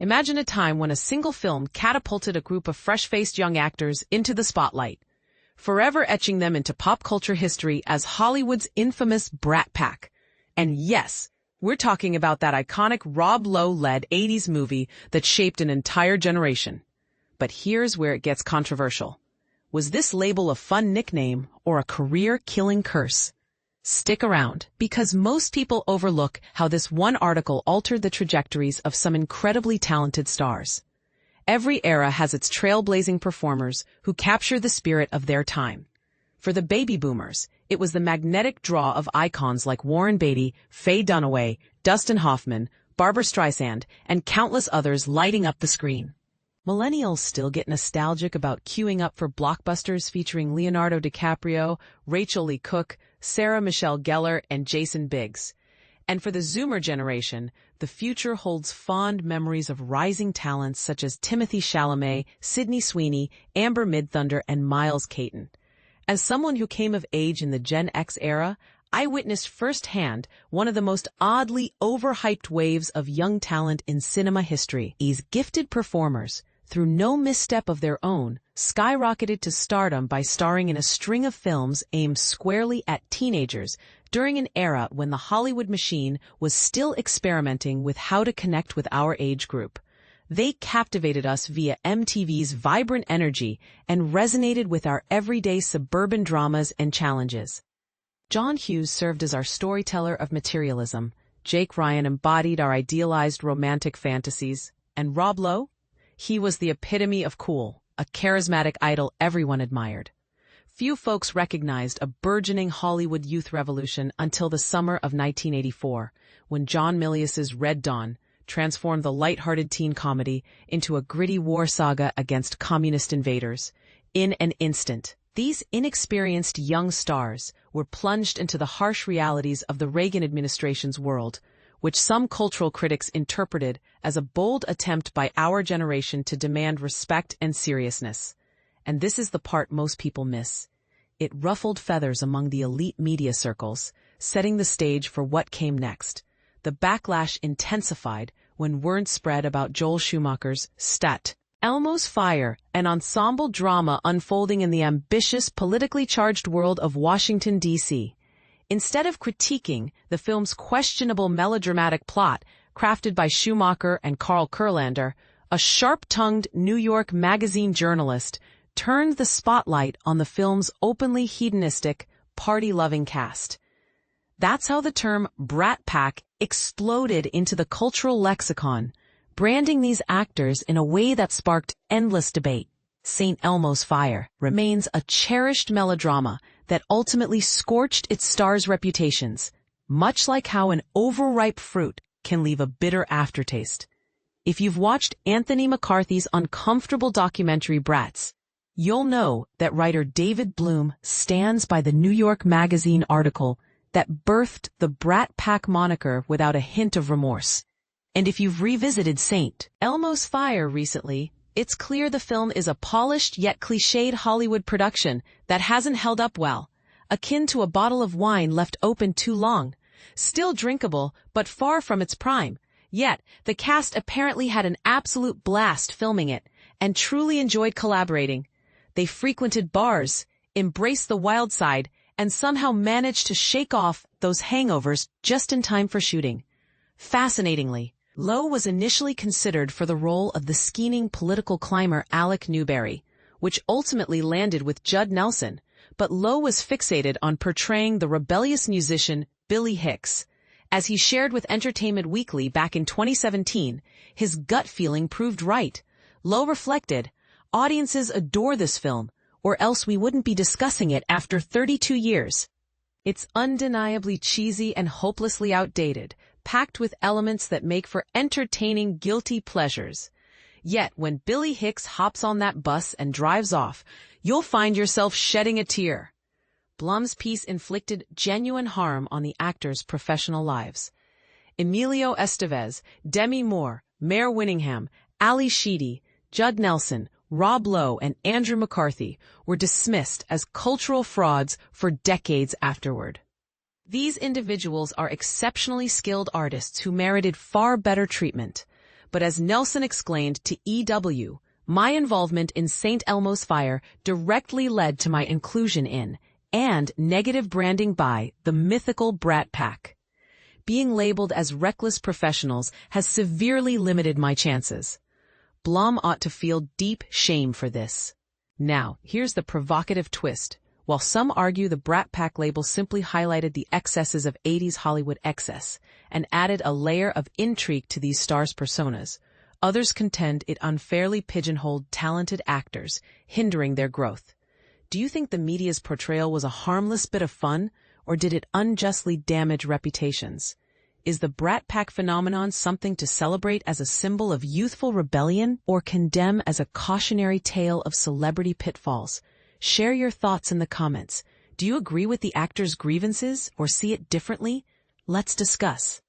Imagine a time when a single film catapulted a group of fresh-faced young actors into the spotlight, forever etching them into pop culture history as Hollywood's infamous Brat Pack. And yes, we're talking about that iconic Rob Lowe-led 80s movie that shaped an entire generation. But here's where it gets controversial. Was this label a fun nickname or a career-killing curse? Stick around, because most people overlook how this one article altered the trajectories of some incredibly talented stars. Every era has its trailblazing performers who capture the spirit of their time. For the baby boomers, it was the magnetic draw of icons like Warren Beatty, Faye Dunaway, Dustin Hoffman, Barbra Streisand, and countless others lighting up the screen. Millennials still get nostalgic about queuing up for blockbusters featuring Leonardo DiCaprio, Rachel Lee Cook, Sarah Michelle Gellar, and Jason Biggs. And for the Zoomer generation, the future holds fond memories of rising talents such as Timothée Chalamet, Sydney Sweeney, Amber Midthunder, and Miles Caton. As someone who came of age in the Gen X era, I witnessed firsthand one of the most oddly overhyped waves of young talent in cinema history. These gifted performers, through no misstep of their own, skyrocketed to stardom by starring in a string of films aimed squarely at teenagers during an era when the Hollywood machine was still experimenting with how to connect with our age group. They captivated us via MTV's vibrant energy and resonated with our everyday suburban dramas and challenges. John Hughes served as our storyteller of materialism, Jake Ryan embodied our idealized romantic fantasies, and Rob Lowe? He was the epitome of cool, a charismatic idol everyone admired. Few folks recognized a burgeoning Hollywood youth revolution until the summer of 1984, when John Milius's Red Dawn transformed the lighthearted teen comedy into a gritty war saga against communist invaders. In an instant, these inexperienced young stars were plunged into the harsh realities of the Reagan administration's world, which some cultural critics interpreted as a bold attempt by our generation to demand respect and seriousness. And this is the part most people miss. It ruffled feathers among the elite media circles, setting the stage for what came next. The backlash intensified when word spread about Joel Schumacher's Elmo's Fire, an ensemble drama unfolding in the ambitious, politically charged world of Washington, D.C. Instead of critiquing the film's questionable melodramatic plot, crafted by Schumacher and Carl Kurlander, a sharp-tongued New York Magazine journalist turned the spotlight on the film's openly hedonistic, party-loving cast. That's how the term Brat Pack exploded into the cultural lexicon, branding these actors in a way that sparked endless debate. St. Elmo's Fire remains a cherished melodrama that ultimately scorched its stars' reputations, much like how an overripe fruit can leave a bitter aftertaste. If you've watched Anthony McCarthy's uncomfortable documentary Brats, you'll know that writer David Bloom stands by the New York Magazine article that birthed the Brat Pack moniker without a hint of remorse. And if you've revisited St. Elmo's Fire recently, it's clear the film is a polished yet cliched Hollywood production that hasn't held up well, akin to a bottle of wine left open too long. Still drinkable, but far from its prime. Yet, the cast apparently had an absolute blast filming it, and truly enjoyed collaborating. They frequented bars, embraced the wild side, and somehow managed to shake off those hangovers just in time for shooting. Fascinatingly, Lowe was initially considered for the role of the scheming political climber Alec Newberry, which ultimately landed with Judd Nelson, but Lowe was fixated on portraying the rebellious musician Billy Hicks. As he shared with Entertainment Weekly back in 2017, his gut feeling proved right. Lowe reflected, "Audiences adore this film, or else we wouldn't be discussing it after 32 years. It's undeniably cheesy and hopelessly outdated, packed with elements that make for entertaining guilty pleasures. Yet when Billy Hicks hops on that bus and drives off, you'll find yourself shedding a tear." Blum's piece inflicted genuine harm on the actors' professional lives. Emilio Estevez, Demi Moore, Mare Winningham, Ali Sheedy, Judd Nelson, Rob Lowe, and Andrew McCarthy were dismissed as cultural frauds for decades afterward. These individuals are exceptionally skilled artists who merited far better treatment, but as Nelson explained to EW, my involvement in St. Elmo's fire directly led to my inclusion in and negative branding by the mythical Brat Pack. Being labeled as reckless professionals has severely limited my chances. Blum ought to feel deep shame for this. Now, here's the provocative twist. While some argue the Brat Pack label simply highlighted the excesses of 80s Hollywood excess and added a layer of intrigue to these stars' personas, others contend it unfairly pigeonholed talented actors, hindering their growth. Do you think the media's portrayal was a harmless bit of fun, or did it unjustly damage reputations? Is the Brat Pack phenomenon something to celebrate as a symbol of youthful rebellion, or condemn as a cautionary tale of celebrity pitfalls? Share your thoughts in the comments. Do you agree with the actors' grievances or see it differently? Let's discuss.